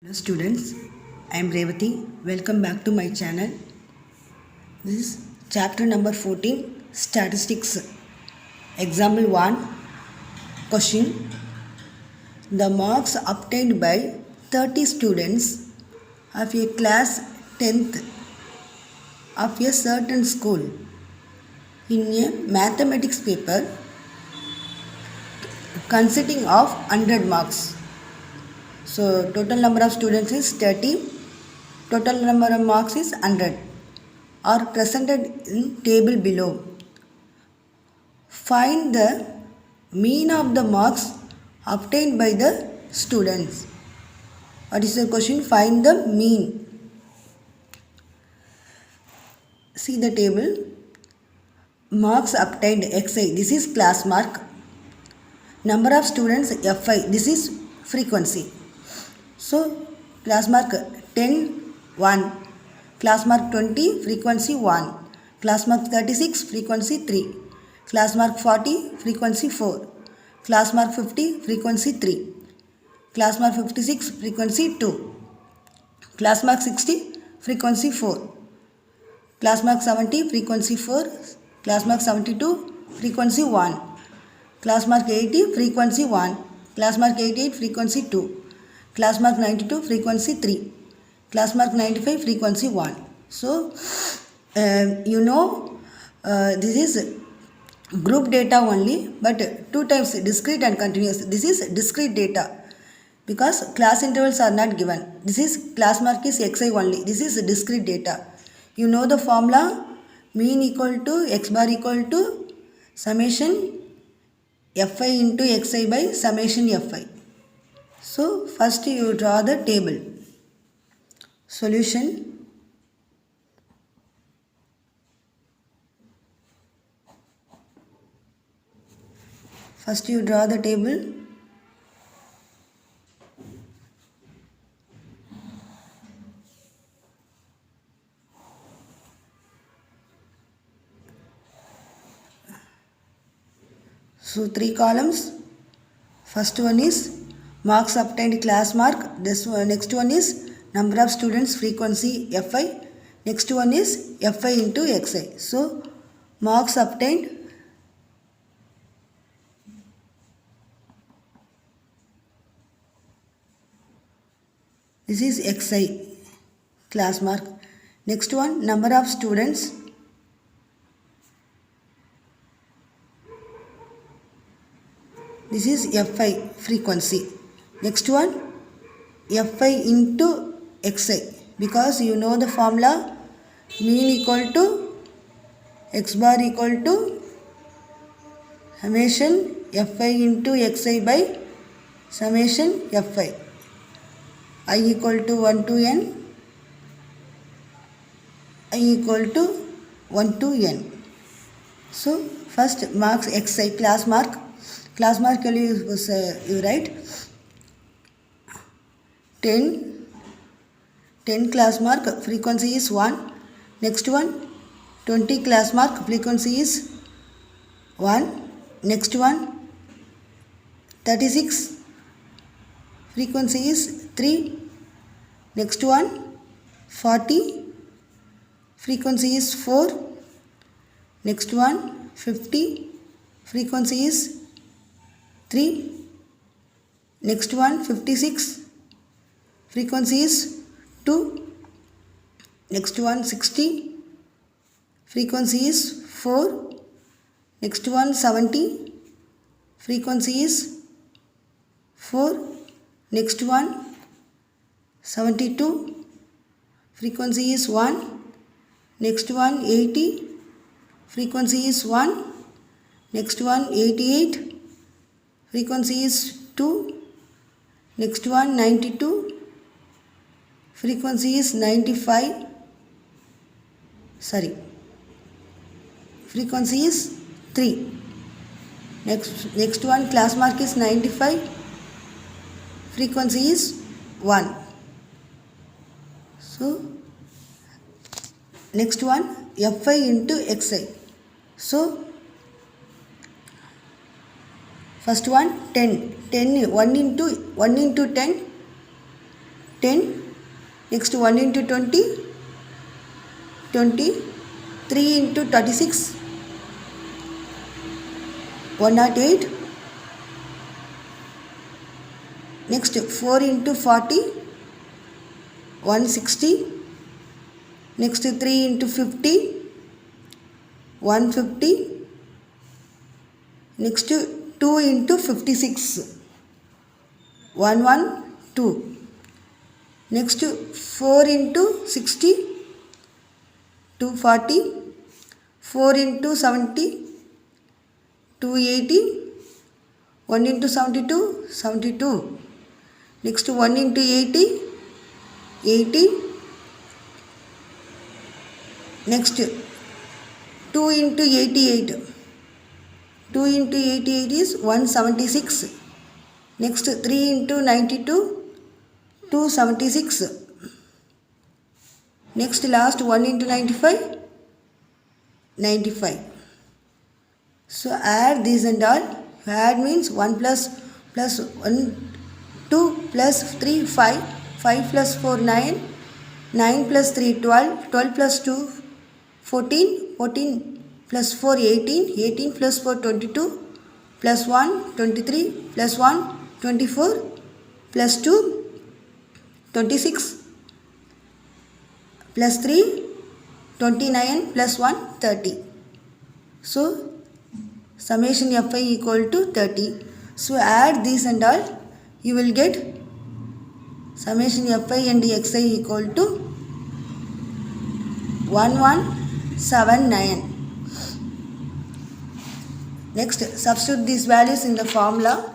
Hello students, I am Revati. Welcome back to my channel. This is chapter number 14, Statistics. Example 1, question. The marks obtained by 30 students of a class 10th of a certain school in a mathematics paper consisting of 100 marks. So total number of students is 30, total number of marks is 100 are presented in table below. Find the mean of the marks obtained by the students. What is the question? Find the mean. See the table. Marks obtained xi, this is class mark. Number of students fi, this is frequency. So class mark 10, 1. Class mark 20, frequency 1. Class mark 36, frequency 3. Class mark 40, frequency 4. Class mark 50, frequency 3. Class mark 56, frequency 2. Class mark 60, frequency 4. Class mark 70, frequency 4. Class mark 72, frequency 1. Class mark 80, frequency 1. Class mark 88, frequency 2. Class mark 92, frequency 3. Class mark 95, frequency 1. So, this is group data only, but two types, discrete and continuous. This is discrete data because class intervals are not given. This is class mark is xi only. This is discrete data. You know the formula, mean equal to x bar equal to summation fi into xi by summation fi. So first you draw the table. Solution. First you draw the table. So 3 columns. First one is marks obtained, class mark. This one, next one is number of students, frequency fi. Next one is fi into xi. So marks obtained. This is xi, class mark. Next one, number of students. This is fi, frequency. Next one, fi into xi, because you know the formula, mean equal to x bar equal to summation fi into xi by summation fi. I equal to 1 to n, I equal to 1 to n. So first marks xi, class mark. Class mark you write 10 class mark, frequency is 1. Next one 20 class mark, frequency is 1. Next one 36, frequency is 3. Next one 40, frequency is 4. Next one 50, frequency is 3. Next one 56, frequency is 2. Next one 60, frequency is 4. Next one 70, frequency is 4. Next one 72, frequency is 1. Next one 80, frequency is 1. Next one 88, frequency is 2. Next one 92, frequency is 95. Frequency is 3. Next one class mark is 95, frequency is 1. So next one fi into xi. So first one 10 1 into 10 10. Next 1 into 20, 20. 3 into 36, 108. Next 4 into 40, 160. Next 3 into 50, 150. Next 2 into 56, 112. Next 4 into 60, 240. 4 into 70, 280. 1 into 72, 72. Next 1 into 80, 80. Next 2 into 88. 2 into 88 is 176. Next 3 into 92, 276. Next last 1 into 95, 95. So add these and all. Add means 1 plus 1, 2 plus 3, 5. 5 plus 4, 9. 9 plus 3, 12. 12 plus 2, 14. 14 plus 4, 18. 18 plus 4, 22. Plus 1, 23. Plus 1, 24. Plus 2, 26. Plus 3, 29. Plus 1, 30. So summation Fi equal to 30. So add these and all. You will get summation Fi and Xi equal to 1179. Next, substitute these values in the formula.